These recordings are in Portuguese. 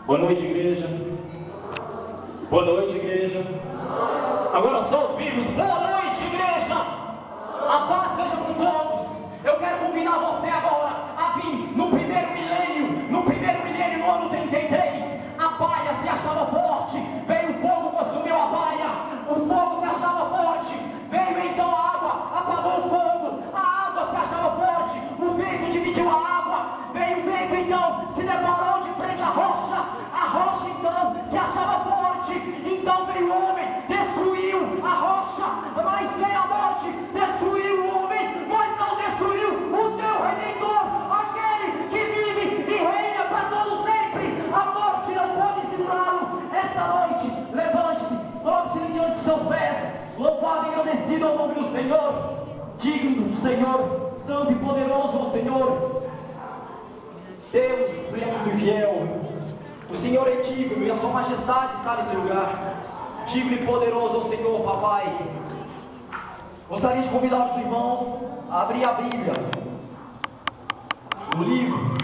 Boa noite, igreja. Boa noite, igreja. Agora só os vivos. Boa noite, igreja. A paz seja com todos. Eu quero convidar você agora a vir no primeiro milênio. No primeiro milênio, no ano 33. A baia se achava forte. Veio o fogo, consumiu a baia. O fogo se achava forte. Veio então a água, apagou o fogo. A água se achava forte. O vento dividiu a água. Veio o vento então, se deparou de frente à rocha. A rocha então se achava forte. Então veio o homem, destruiu a rocha. Mas veio a morte, destruiu o homem, mas não destruiu o teu Redentor, aquele que vive e reina para todo sempre. A morte não pode segurá-lo. Esta noite, levante-se, dobre-se diante de seus pés. Louvado e agradecido ao nome do Senhor. Digno do Senhor, santo e poderoso ao Senhor. Deus pleno e fiel. O Senhor é digno e a sua majestade está nesse lugar. Digno e poderoso ao Senhor, papai. Gostaria de convidar os irmãos a abrir a Bíblia no livro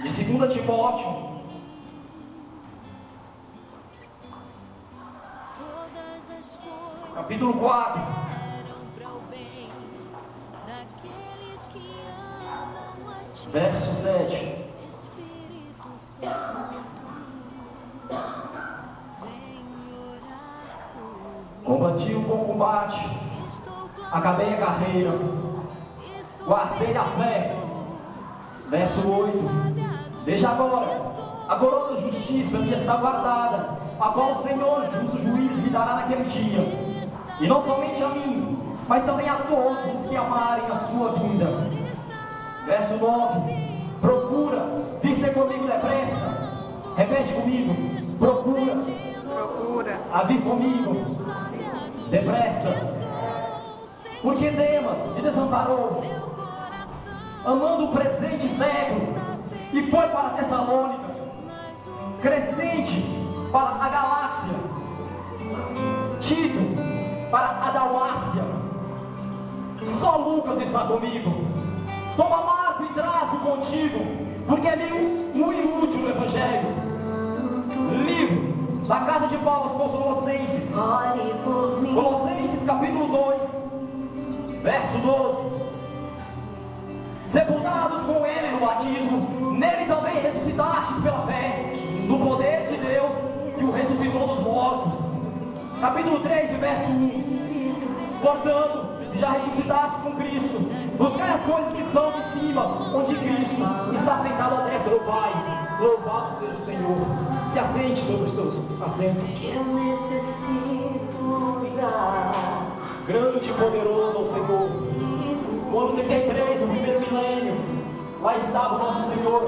de 2 Timóteo, capítulo 4. Verso 7. Combati o bom combate, acabei a carreira, guardei a fé. Verso 8. Veja agora, a coroa da justiça me está guardada, a qual o Senhor, justo juiz, me dará naquele dia. E não somente a mim, mas também a todos os que amarem a sua vinda. Verso 9. Procura vir ser comigo depressa. Repete comigo. Procura a vir comigo depressa. Porque Demas me desamparou, amando o presente cego, e foi para Tessalônica. Crescente para a Galácia, Tito para a Dalmácia. Só Lucas está comigo. Toma marco e traço contigo, porque é muito útil o Evangelho. Livro da casa de Paulo aos Colossenses. Colossenses capítulo 2, verso 12. Sepultados com ele no batismo, nele também ressuscitaste pela fé, no poder de Deus, que o ressuscitou dos mortos. Capítulo 3, verso 1. Portanto, já ressuscitaste com Cristo, buscai as coisas que estão em cima, onde Cristo está sentado à destra do Pai. Louvado seja o Senhor. Se assente sobre os seus assentos. Eu necessito usar. Grande e poderoso ao Senhor. No ano 33, no primeiro milênio, lá estava o nosso Senhor,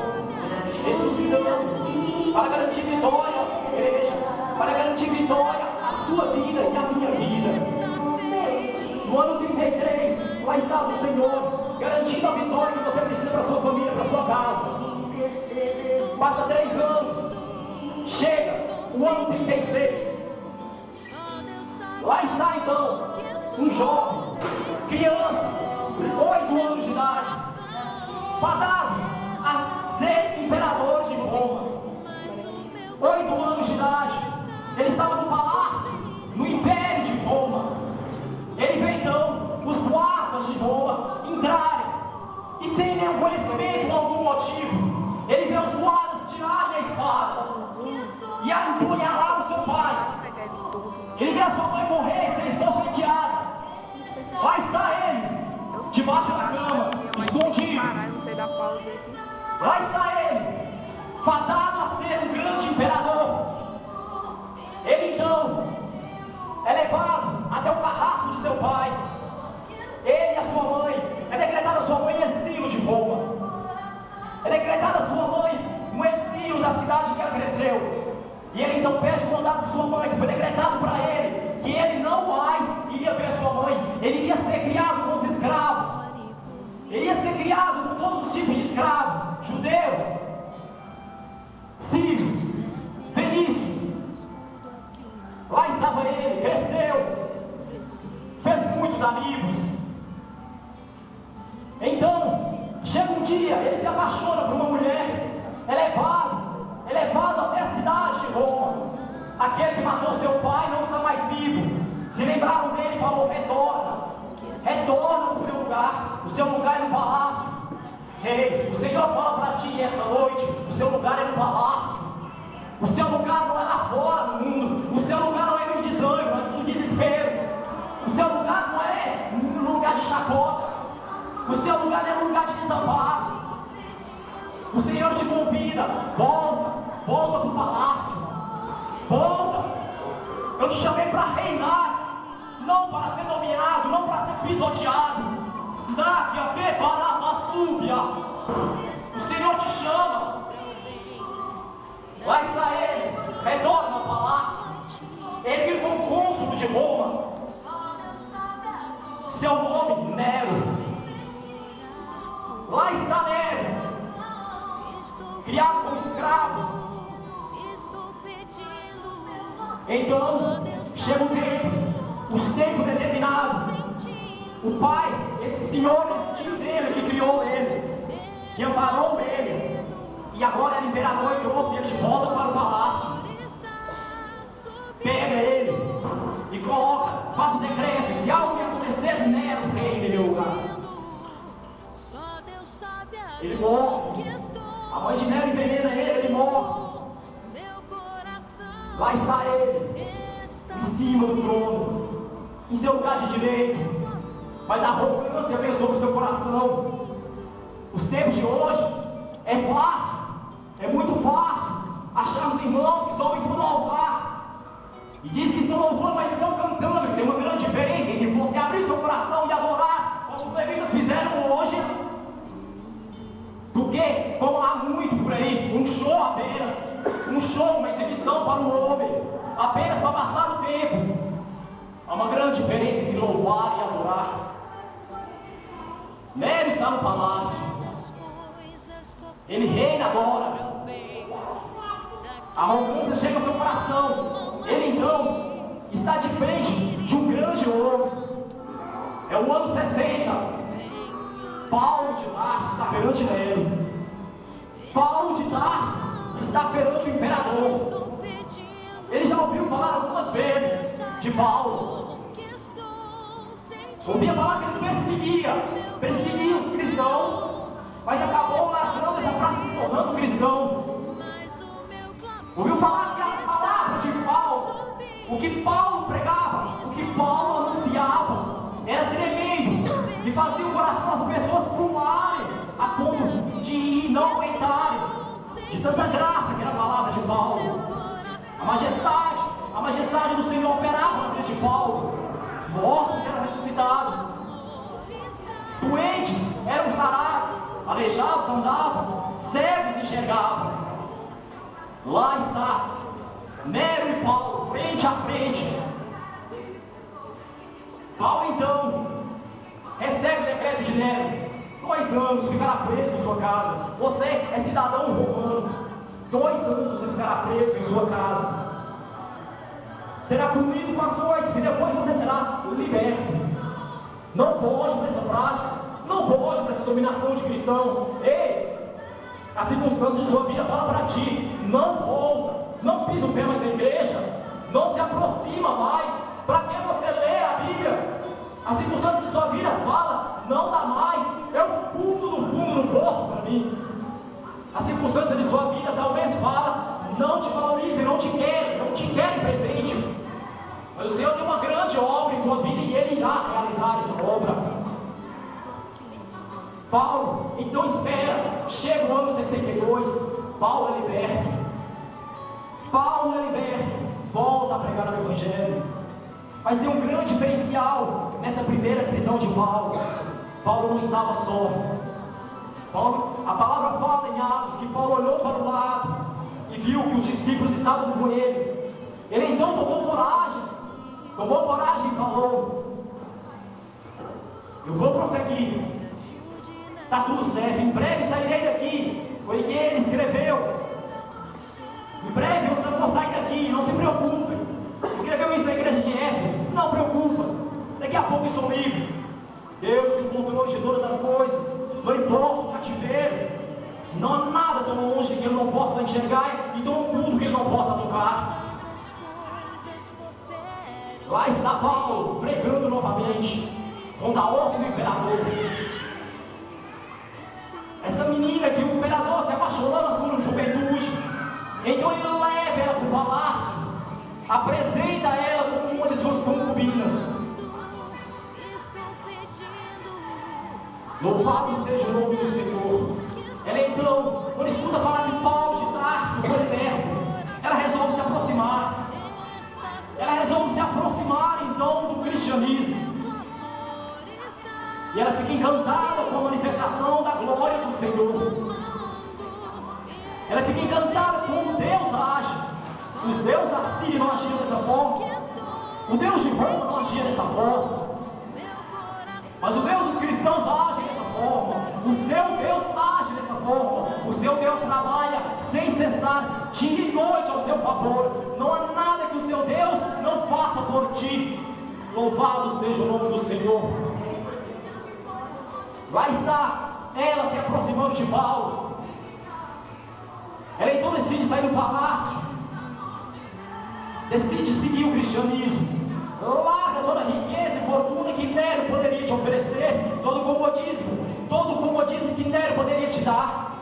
ressuscitando, para garantir vitória, igreja, para garantir vitória à sua vida e à minha vida. No ano 33, lá estava o Senhor, garantindo a vitória que você precisa para a sua família, para a sua casa. Passa 3 anos, chega o ano 36. Lá está então, um jovem, criança, 8 anos de idade, fadado a ser imperador de Roma. 8 anos de idade, ele estava no palácio, no império de Roma. Ele vê então os guardas de Roma entrarem, e sem nenhum conhecimento ou algum motivo, ele vê os guardas tirarem a espada e apunhalar o seu pai. Ele vê a sua mãe morrer, ser esbofeteada. Lá está ele, debaixo da cama, escondido. Lá está ele, fadado a ser um grande imperador. Ele então é levado até o carrasco de seu pai. Ele e a sua mãe, é decretada a sua mãe em exílio de Roma. É decretada a sua mãe no exílio da cidade E ele então pede o contato de sua mãe, que foi decretado para ele que ele não mais iria ver sua mãe, ele iria ser criado com os escravos, ele ia ser criado com todos os tipos de escravos, judeus, sírios, fenícios. Lá estava ele, cresceu, fez muitos amigos. Então, chega um dia, ele se apaixona por uma mulher, elevado até a cidade de Roma. Aquele que matou seu pai não está mais vivo. Se lembraram dele e falou: retorna para o seu lugar é no palácio. Ei, o Senhor fala para ti esta noite: o seu lugar é no palácio. O seu lugar não é lá fora no mundo. O seu lugar não é no desânimo, é no desespero. O seu lugar não é no lugar de chacota. O seu lugar é no lugar de desamparo. O Senhor te convida: volta para o palácio. Volta. Eu te chamei para reinar, não para ser dominado, não para ser pisoteado. Dá-te a ver para a súbia. O Senhor te chama. Vai para ele, retorna ao palácio. Ele virou um cônsul de Roma. Seu nome, Nero. Lá está Nero, criado como escravo. Então, chega o tempo determinado. O pai, esse senhor, esse tio dele que criou ele, que amparou ele, e agora é imperador e trouxe ele de volta para o palácio. Pega ele e coloca, faz um decreto: se algo que acontecer, Nero reina em meu lugar. Ele morre. A mãe de Nero envenena ele morre. Lá está ele, em cima do trono, em seu lugar de direito. Mas a arrogância vem sobre o seu coração. Os tempos de hoje é fácil, é muito fácil acharmos irmãos que estão em cima do altar e diz que estão louvando, mas estão cantando. Tem uma grande diferença entre você abrir seu coração e adorar, como os levitas fizeram hoje, do que, como há muito por aí, um show apenas. Um show, uma exibição para o homem, apenas para passar o tempo. Há uma grande diferença entre louvar e adorar. Nero está no palácio. Ele reina agora. A arrogância chega ao seu coração. Ele então está de frente de um grande homem. É o ano 60. Paulo de Tarso está perante Nero. Paulo de Tarso está perante o imperador. Ele já ouviu falar algumas vezes de Paulo. Ouvia falar que ele perseguia os cristãos, mas acabou lastrando essa praça se tornando cristão. Ouviu falar que as palavras de Paulo, o que Paulo pregava, o que Paulo anunciava, era tremendo, e fazia o coração das pessoas fumarem a ponto de não aguentarem, de tanta graça que era a palavra de Paulo. A majestade do Senhor operava na vida de Paulo. Mortos eram ressuscitados, doentes eram sarados, aleijados andavam, cegos enxergavam. Lá está Nero e Paulo, frente a frente. Paulo então recebe o decreto de Nero: 2 anos ficará preso em sua casa. Você é cidadão romano. 2 anos você ficará preso em sua casa. Será punido com açoites e depois você será liberto. Não pode para essa prática, não pode para essa dominação de cristãos. Ei, a circunstância de sua vida fala para ti: não volta, não pisa o pé mais na igreja, não se aproxima mais. Para que você lê a Bíblia? A circunstância de sua vida fala: não dá mais, é o fundo do poço para mim. A circunstância de sua vida talvez fala: não te valorizem, não te querem presente. Mas o Senhor tem uma grande obra em tua vida e Ele irá realizar essa obra. Paulo então espera, chega o ano 62, Paulo é liberto. Volta a pregar o Evangelho. Mas tem um grande diferencial nessa primeira prisão de Paulo. Paulo não estava só. A palavra fala em Atos que Paulo olhou para o lado e viu viu que os discípulos estavam com ele, ele então tomou coragem e falou: eu vou prosseguir, está tudo certo, em breve sairei daqui. Foi que ele escreveu: em breve vocês vão sair daqui, não se preocupem. Escreveu isso na igreja de Éfeso: não preocupa, daqui a pouco estou livre. Deus se controlou de todas as coisas, não importa o cativeiro, não há nada tão longe que ele não possa enxergar e tão oculto que ele não possa tocar. Lá está Paulo pregando novamente contra a ordem do imperador. Essa menina que o imperador se apaixonou na sua juventude, então ele leva ela para o palácio, apresenta ela como uma de suas concubinas. Louvado seja o nome do Senhor. Ela então, quando escuta falar de Paulo, de Tarso, do exército, ela resolve se aproximar. Ela resolve se aproximar então do cristianismo. E ela fica encantada com a manifestação da glória do Senhor. Ela fica encantada com como Deus age. Os deuses assírios não agiam dessa forma. O Deus de Roma não agia dessa forma. Mas o Deus dos cristãos age dessa forma. O seu Deus age dessa forma. O seu Deus trabalha sem cessar, dia e noite ao seu favor. Não há nada que o seu Deus não faça por ti. Louvado seja o nome do Senhor. Lá está ela se aproximando de Paulo. Ela então decide sair do palácio, decide seguir o cristianismo. Larga toda a riqueza e fortuna que Nero poderia te oferecer, todo o comodismo que Nero poderia te dar,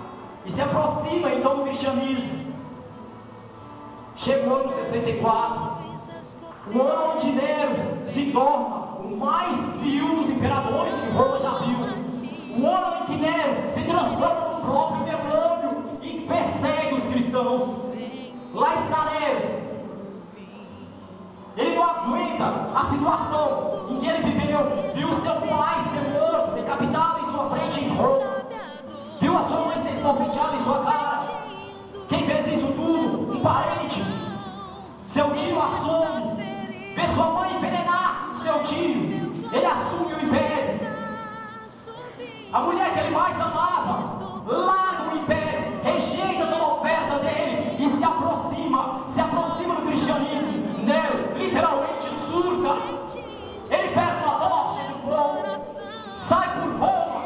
e se aproxima então do cristianismo. Chegou o ano 64, o ano onde Nero se torna o mais vil dos imperadores que Roma já viu. O ano em que Nero se transforma no próprio demônio e persegue os cristãos. Lá está Nero. Ele não aguenta a situação em que ele viveu. Viu seu pai ser morto, decapitado em sua frente em Roma. Viu a sua mãe ser esbofeteada em sua cara. Quem fez isso tudo? Um parente. Seu tio assume. Vê sua mãe envenenar seu tio. Ele assume o império. A mulher que ele mais amava larga o império, rejeita toda a oferta dele e se aproxima do cristianismo. Nero literalmente surta. Ele pega uma tocha de fogo, sai por Roma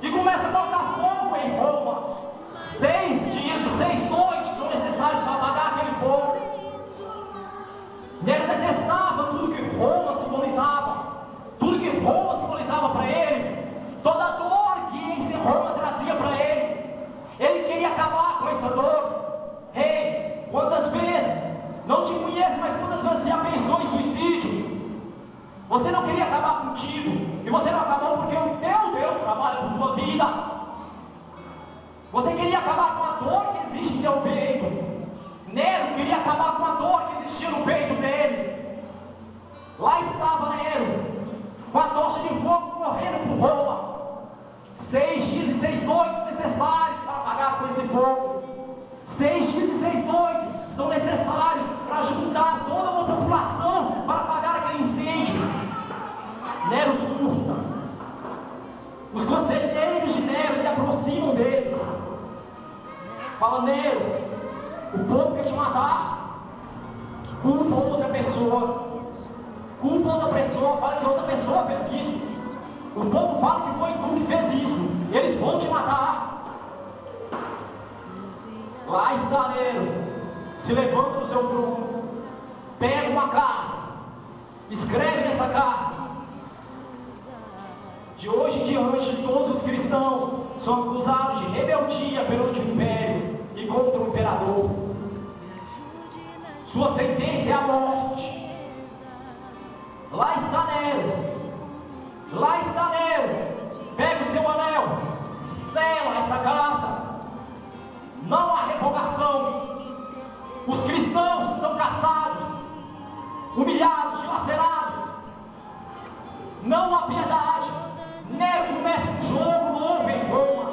e começa a tocar fogo em Roma. 6 dias, 6 noites são necessários para apagar aquele fogo. Nero detestava tudo que Roma simbolizava para ele, toda a dor que Roma trazia para ele. Ele queria acabar com essa dor. Ei, quantas vezes, não te conheço, mas quantas vezes já pensou em suicídio? Você não queria acabar contigo, e você não acabou porque o teu Deus trabalha por sua vida. Você queria acabar com a dor que existe em teu peito. Nero queria acabar com a dor que existia no peito dele. Lá estava Nero, com a tocha de fogo correndo por Roma. 6 dias e 6 noites necessários para apagar com esse fogo. 6 dias e 6 noites são necessários para juntar toda uma população para apagar aquele incêndio. Nero surta. Os conselheiros de Nero se aproximam dele. Fala: Nero, o povo quer te matar. Culpa outra pessoa. Fala que outra pessoa fez isso. O povo fala que foi tu que fez isso. Eles vão te matar. Lá está Nero, se levanta do seu trono, pega uma carta, escreve nessa carta: de hoje em diante todos os cristãos são acusados de rebeldia perante o império e contra o imperador. Sua sentença é a morte. Lá está Nero, pega o seu anel, sela essa carta. Não há revogação. Os cristãos são caçados, humilhados, dilacerados. Não há piedade. Nero começa um jogo novo em Roma.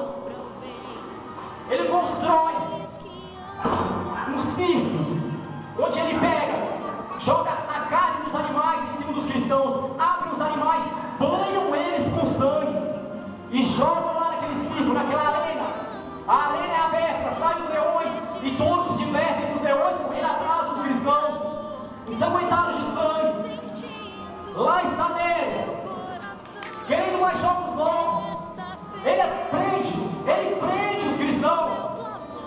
Ele constrói um circo, onde ele pega, joga a carne dos animais em cima dos cristãos, abre os animais, banham eles com sangue e jogam lá naquele circo, naquela arena. A arena é aberta, sai os leões e todos se divertem com os leões correndo atrás dos cristãos, ensanguentados de sangue. Lá está Nero, querendo mais jogos novos. Ele prende os cristãos,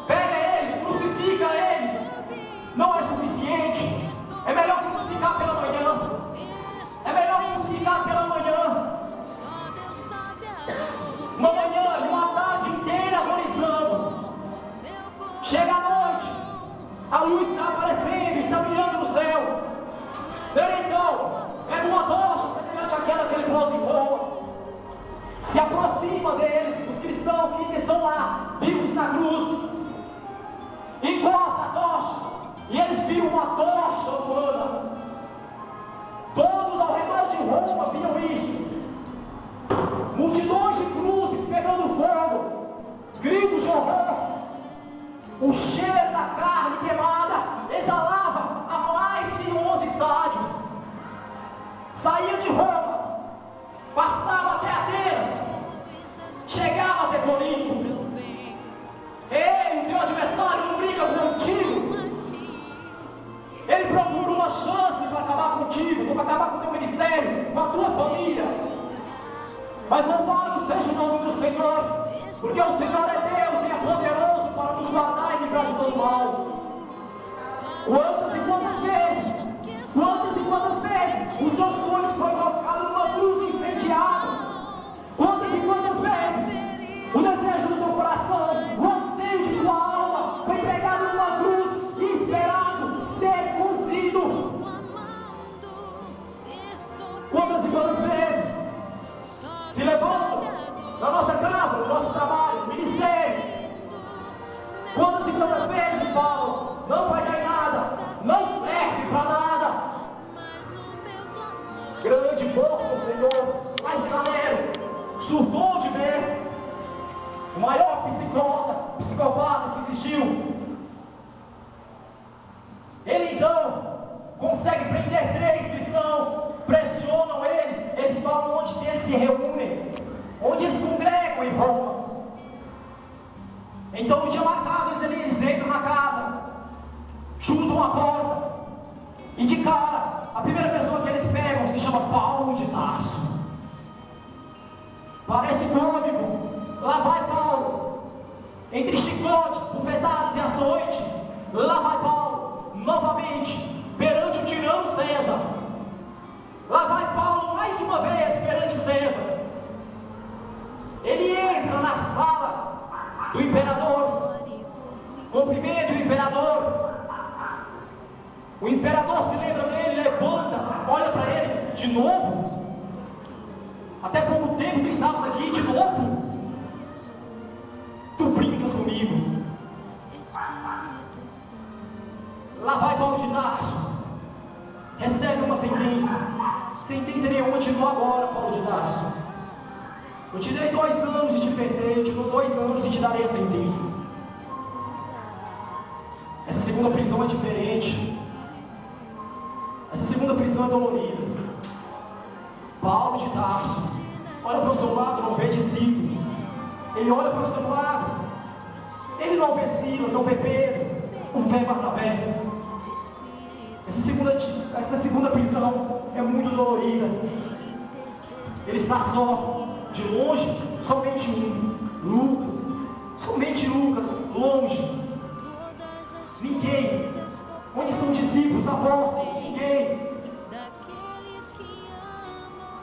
pega eles, crucifica eles. Não é suficiente. É melhor crucificar pela manhã. É melhor crucificar pela manhã. Uma manhã, uma tarde inteira agonizando. Chega a noite, a luz está aparecendo, está brilhando no céu. Ele então pega uma tocha semelhante àquela que ele trouxe em Roma, se aproxima deles, os cristãos que estão lá, vivos na cruz, encosta a tocha, e eles viram uma tocha humana. Todos ao redor de Roma viam isso. Multidões de cruzes pegando fogo, gritos de horror. O cheiro da carne queimada exalava a mais de 11 estádios. Saía de Roma, passava até Atenas, chegava até Corinto. Ei, o teu adversário não briga contigo. Ele procura uma chance para acabar contigo, para acabar com o teu ministério, com a tua família. Mas louvado seja o nome do Senhor, porque o Senhor é Deus e é poderoso para nos guardar e livrar de todo mal. Quantas e quantas vezes os seus olhos foram colocados numa cruz incendiada? Quantas e quantas vezes o desejo do teu coração, o anseio de tua alma foi pregado numa cruz e esperado ser cumprido? Quantas e quantas vezes se levantam na nossa casa, no nosso trabalho, no ministério? Quantas e quantas vezes falam, não vai dar em nada, não serve para nada? Grande força, Senhor, mas galera, surtou de ver o maior psicopata que existiu. Ele então consegue prender 3 cristãos, pressionam eles falam onde eles se reúnem, onde eles congregam em Roma. Então no dia marcado eles entram na casa, chutam a porta, e de cara, a primeira pessoa que eles pegam se chama Paulo de Tarso. Parece cômico, lá vai Paulo, entre chicotes, bufetadas e açoites, lá vai Paulo, novamente, perante o tirano César. Lá vai Paulo mais uma vez perante César. Ele entra na sala do imperador, cumprimenta o imperador. O imperador se lembra dele, levanta, olha para ele, de novo? Até pouco tempo que estávamos aqui, de novo? Tu brincas comigo. Lá vai Paulo de Tarso, recebe uma sentença. Sentença nenhuma te dou agora, Paulo de Tarso. Eu te dei 2 anos e te perdoei, eu te dou 2 anos e te darei a sentença. Essa segunda prisão é diferente. Essa segunda prisão é dolorida. Paulo de Tarso olha para o seu lado, não vê discípulos. Ele olha para o seu lado, ele não vê Silas, não vê Pedro, o vê Barnabé. Essa segunda prisão é muito dolorida. Ele está só, de longe, somente Lucas, longe. Ninguém. Onde estão os discípulos, apóstolos? Ninguém.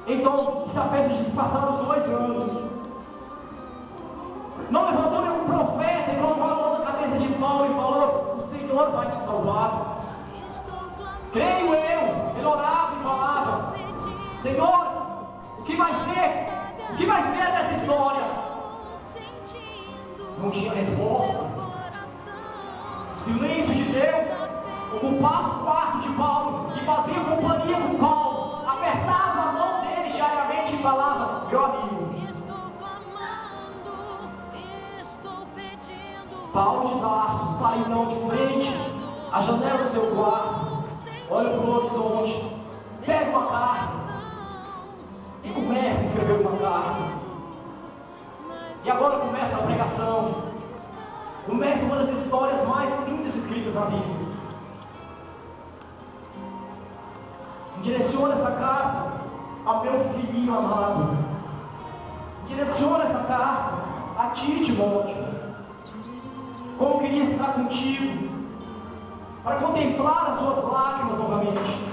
Então, está perto de passar os 2 anos. Não levantou nenhum profeta e colocou a mão na cabeça de Paulo e falou: o Senhor vai te salvar. Creio eu. Ele orava e falava: Senhor, o que vai ser? O que vai ser dessa história? Não tinha resposta. Silêncio de Deus. Ocupava o quarto de Paulo e fazia companhia com Paulo. Apertava a mão dele diariamente e falava: meu amigo. Paulo de Tarso sai então de frente a janela do seu quarto, olha para o horizonte, pega uma carta e começa a escrever uma carta. E agora começa a pregação. Começa uma das histórias mais lindas escritas na Bíblia. Direciona essa carta ao meu filhinho amado. Direciona essa carta a ti, Timóteo. Como queria estar contigo, para contemplar as suas lágrimas novamente.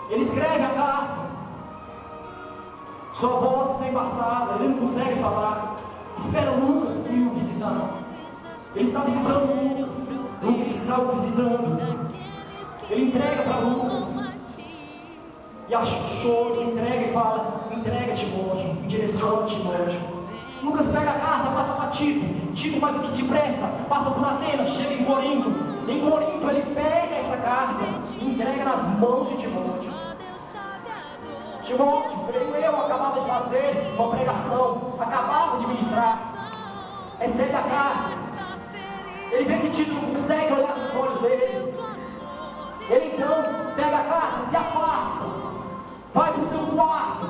Ele escreve a carta. Sua voz está embaçada, ele não consegue falar. Espera Lucas vir o visitar. Ele está livrando Lucas. Lucas está o visitando. Ele entrega para Lucas. E achou, entrega e fala: entrega Timóteo, direciona Timóteo. Lucas pega a carta, passa para Tito. Tito faz o que te presta, passa por Atenas, chega em Corinto. Em Corinto ele pega essa carta e entrega nas mãos de Timóteo. Timóteo, eu acabava de fazer uma pregação, acabava de ministrar. Recebe a carta. Ele vê que Tito não consegue olhar nos olhos dele. Ele então pega a carta e afasta. Vai para o seu quarto.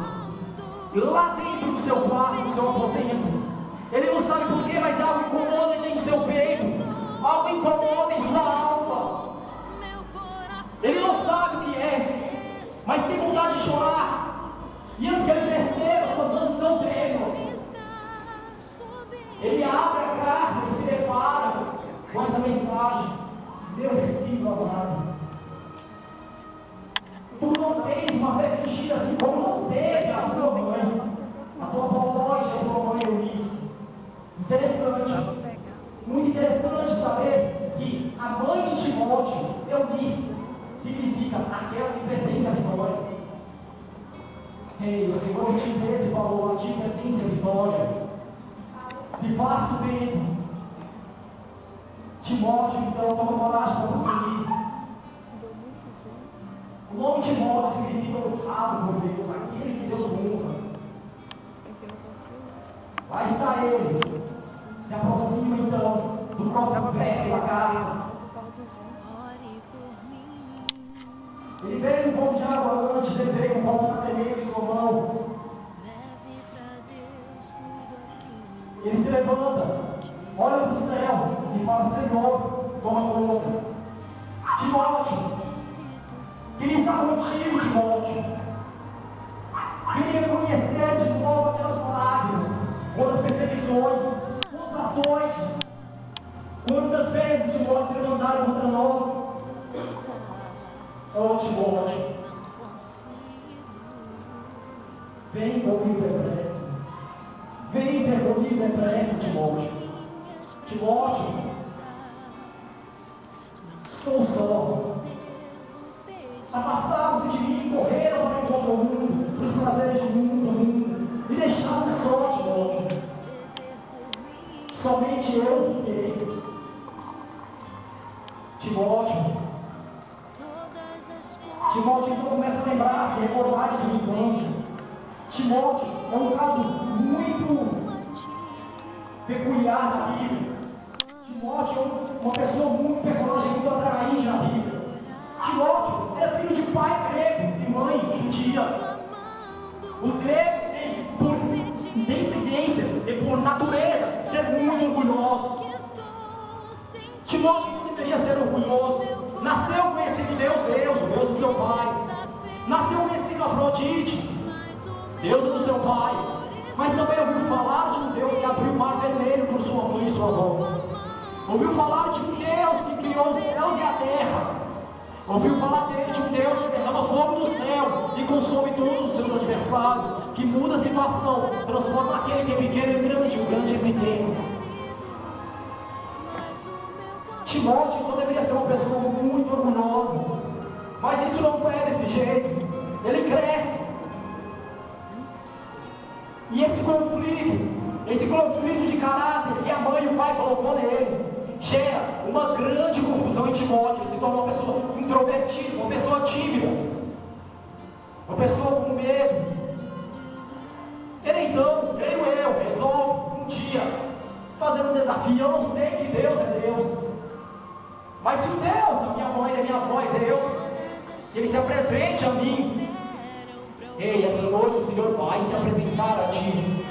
E lá dentro do seu quarto, do seu aposento, ele não sabe porquê, mas algo incomoda em seu peito. Algo incomoda em sua alma. Ele não sabe o que é, mas tem vontade de chorar. E antes que ele perceba, sua canção trema. Ele abre a carta e se depara com essa mensagem: Deus é filho amado. Tu não tens uma fé fingida assim como não teve a tua mãe. A tua avó e a tua mãe Eunice. Interessante. Muito interessante saber que a mãe de Timóteo, Eunice, significa aquela que pertence à vitória. Ei, o Senhor te fez e falou: a ti pertence a vitória. Se faz o tempo. Timóteo, então, toma coragem para prosseguir. O nome Timóteo significa honrado por Deus, aquele que Deus honra. Lá está ele. Se aproxima então do próximo verso da carta. Ele veio um pouco de água antes, ele veio com um pouco de semente em sua mão. Ele se levanta, olha para o céu e fala: Senhor, toma conta. Timóteo, queria estar contigo, Timóteo. Queria conhecer de novo aquelas lágrimas, outras perseguições, frustrações. Quantas vezes Timóteo se levantaram contra nós? Oh, Timóteo, vem comigo depressa. Vem ter comigo depressa, Timóteo. Timóteo, estou só. Afastaram-se de mim, correram para o encontro do mundo, para os prazeres do mundo, me deixaram só, Timóteo. Somente eu fiquei. Timóteo, então começa a lembrar, se recordar de sua infância. Timóteo é um caso muito peculiar na Bíblia. Timóteo é uma pessoa muito personagem muito atraente na Bíblia. Timóteo era filho de pai grego e mãe judia. Os gregos têm, por incidência e por natureza, ser muito orgulhosos. Timóteo não deveria ser orgulhoso. Nasceu conhecido Deus, o Deus do seu pai. Nasceu conhecido Afrodite, Deus do seu pai. Mas também ouviu falar de um Deus que abriu o mar vermelho por sua mãe e sua avó. Ouviu falar de um Deus que criou os céus e a terra. Ouviu falar dele de um Deus que derrama fogo do céu e consome todos os seus adversários, que muda a situação, transforma aquele que é pequeno em grande, o grande em pequeno. Timóteo não deveria ser uma pessoa muito orgulhosa, mas isso não é desse jeito. Ele cresce. E esse conflito de caráter que a mãe e o pai colocou nele, gera uma grande confusão em Timóteo. Ele se torna uma pessoa introvertida, uma pessoa tímida, uma pessoa com medo. Ele então, creio eu, resolve um dia fazendo um desafio. Eu não sei que Deus é Deus, mas se o Deus da minha mãe, da minha avó é Deus, que Ele se apresente a mim. Ei, essa noite o Senhor vai se apresentar a ti.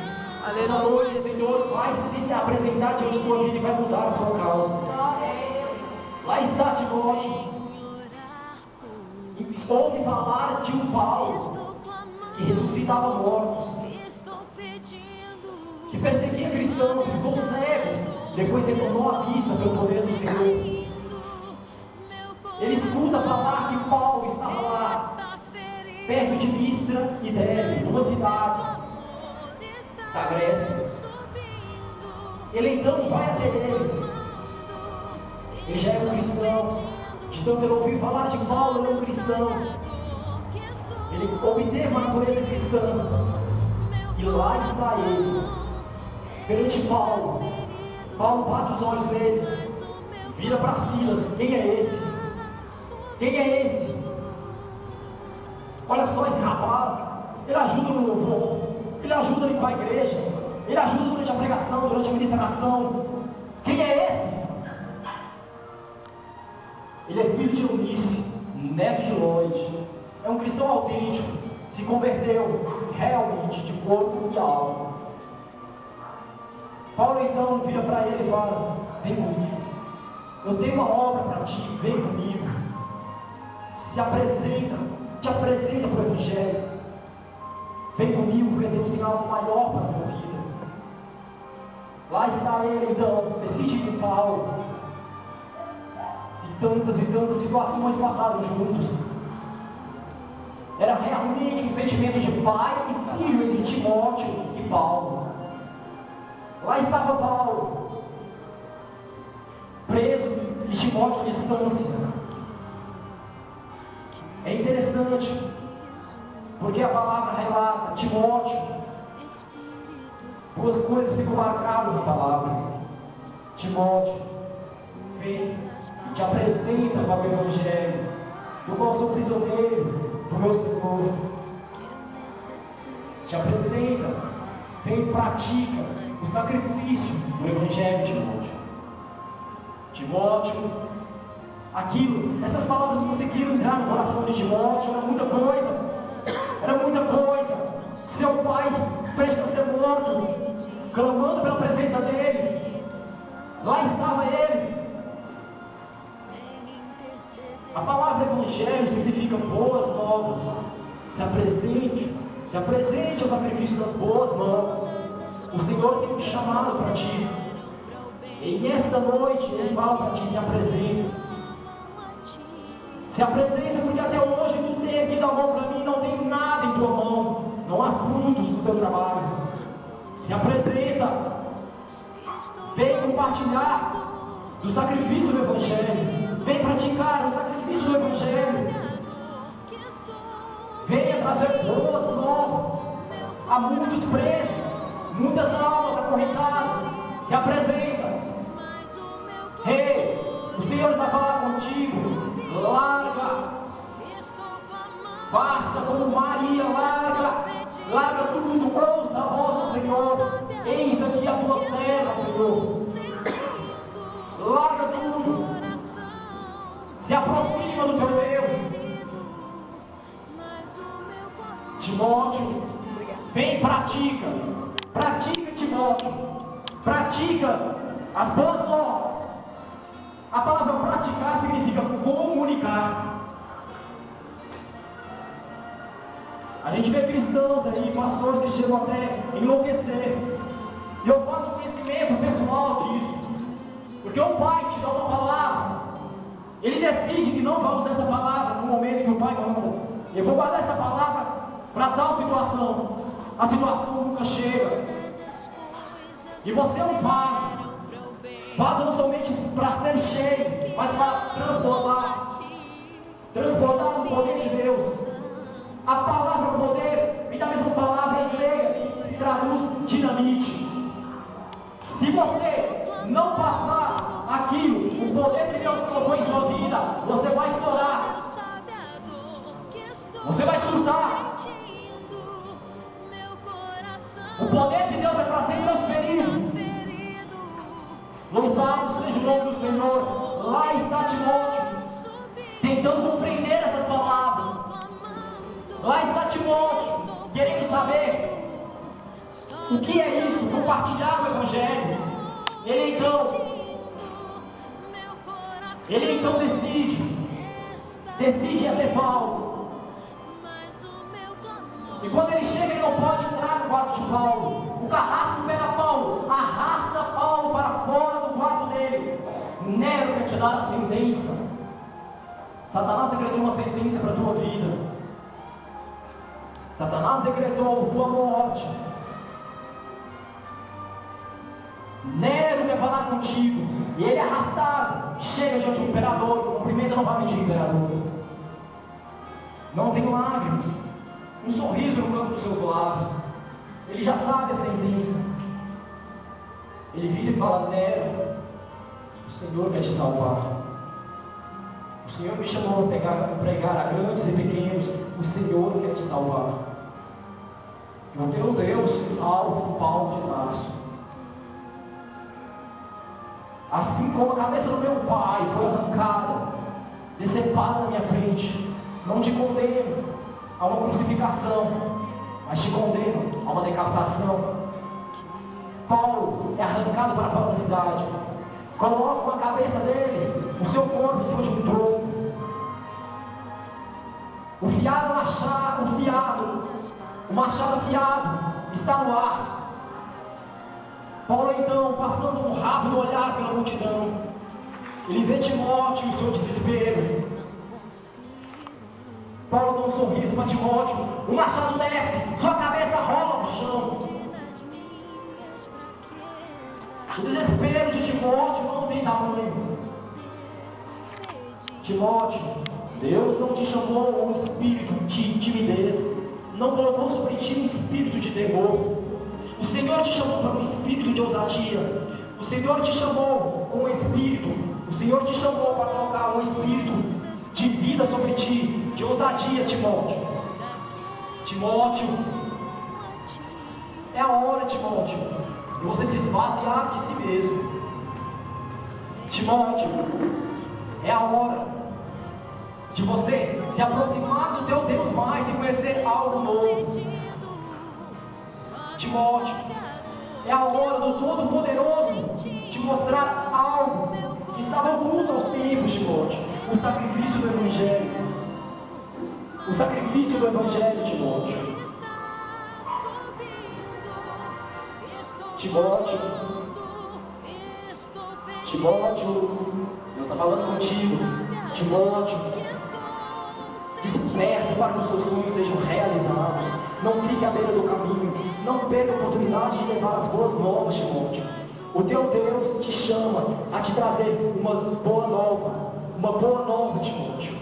Essa noite o Senhor vai se apresentar diante da tua vida e vai mudar a sua causa. Lá está Timóteo. Ouve falar de um Paulo que ressuscitava mortos, que perseguia cristãos, ficou cego, depois retornou à vista pelo poder do Senhor. Ele escuta falar que Paulo estava lá, perto de Listra e Derbe, numa cidade da Grécia. Ele então vai até ele. Ele já é um cristão. Então ele ouviu falar de Paulo, ele é um cristão. Ele obteve uma natureza cristã. E lá está ele, perante Paulo. Paulo bate os olhos nele, vira para Silas. Quem é esse? Quem é esse? Olha só esse rapaz. Ele ajuda no louvor, ele ajuda a ir para a igreja, ele ajuda durante a pregação, durante a ministração. Quem é esse? Ele é filho de Eunice, neto de Lloyd. É um cristão autêntico. Se converteu realmente de corpo e alma. Paulo então vira para ele e fala: vem comigo. Eu tenho uma obra para ti, vem comigo. Se apresenta, te apresenta para o Evangelho. Vem comigo, porque Deus tem algo maior para a tua vida. Lá está ele então, decide ir com Paulo. Tantas situações passaram juntos. Era realmente um sentimento de pai e filho entre Timóteo e Paulo. Lá estava Paulo, preso, e Timóteo à distância. É interessante, porque a palavra relata Timóteo. Duas coisas ficam marcadas na palavra. Timóteo, vem, te apresenta para o Evangelho, do qual sou prisioneiro do meu Senhor. Te apresenta, vem e pratica o sacrifício do Evangelho, Timóteo. Timóteo, aquilo, essas palavras conseguiram entrar no coração de Timóteo. Era muita coisa, era muita coisa. Seu pai prestes a ser morto, clamando pela presença dele. Lá estava ele. A palavra Evangelho significa boas novas. Se apresente ao sacrifício das boas novas. O Senhor tem te chamado para ti. E nesta noite Ele fala para ti: se apresenta. Se apresenta, porque até hoje tu tem aqui na mão para mim, não tem nada em tua mão. Não há frutos do teu trabalho. Se apresenta. Vem compartilhar do sacrifício do Evangelho. Vem praticar o sacrifício do Evangelho. Venha trazer boas novas. Há muitos presos, muitas almas acorrentadas. Se apresenta. Ei, o Senhor está falando contigo. Larga. Basta como Maria, larga tudo, ouça a voz do Senhor. Eis aqui a tua terra, Senhor. Larga tudo. Se aproxima do teu Deus. Timóteo, vem e pratica. Pratica, Timóteo. Pratica as boas novas. A palavra praticar significa comunicar. A gente vê cristãos aí, pastores que chegam até enlouquecer. E eu falo de conhecimento pessoal disso. Porque o pai te dá uma palavra. Ele decide que não vai usar essa palavra no momento que o pai manda. Eu vou guardar essa palavra para tal situação. A situação nunca chega. E você é um pai. Faz não somente para ser cheio, mas para transbordar. Transbordar no poder de Deus. A palavra poder, e da mesma palavra grega, se traduz dinamite. Se você não passar aquilo, o poder que Deus colocou em sua vida, você vai estourar. Você vai surtar. O poder de Deus é para ser transferido. Louvado seja o nome do Senhor. Lá está Timóteo, tentando compreender essas palavras. Lá está Timóteo, querendo saber o que é isso, compartilhar o Evangelho. Ele então decide até Paulo. E quando ele chega, ele não pode entrar no quarto de Paulo. O carrasco pega Paulo, arrasta Paulo para fora do quarto dele. Nero quer te dar a sentença. Satanás decretou uma sentença para a tua vida. Satanás decretou a tua morte. Nero quer falar contigo. E ele arrastado chega diante do imperador. Cumprimenta novamente o imperador. Não tem lágrimas. Um sorriso no canto dos seus lábios. Ele já sabe a sentença. Ele vira e fala: Nero, o Senhor quer te salvar. O Senhor me chamou a pregar a grandes e pequenos. O Senhor quer te salvar. E o teu Deus salva Paulo de Tarso. Assim como a cabeça do meu pai foi arrancada, decepada na minha frente, não te condeno a uma crucificação, mas te condeno a uma decapitação. Paulo é arrancado para fora da cidade. Colocam a cabeça dele, o seu corpo em cima de um tronco. O machado afiado está no ar. Paulo então, passando um rápido olhar pela multidão, ele vê Timóteo e o seu desespero. Paulo dá um sorriso para Timóteo, o machado desce, sua cabeça rola no chão. O desespero de Timóteo não tem tamanho. Timóteo, Deus não te chamou a um espírito de timidez, não colocou sobre ti um espírito de temor. O Senhor te chamou para um espírito de ousadia. O Senhor te chamou com um espírito. O Senhor te chamou para colocar um espírito de vida sobre ti, de ousadia, Timóteo. Timóteo, é a hora, Timóteo, de você se esvaziar de si mesmo. Timóteo, é a hora de você se aproximar do teu Deus mais e conhecer algo novo. Timóteo, é a hora do Todo-Poderoso te mostrar algo que estava oculto aos tempos, Timóteo. O sacrifício do Evangelho. O sacrifício do Evangelho, Timóteo. Timóteo, Deus está falando contigo. Timóteo, desperta para que os seus sonhos sejam realizados. Não fique à beira do caminho. Não perca a oportunidade de levar as boas novas, Timóteo. O teu Deus te chama a te trazer uma boa nova, Timóteo.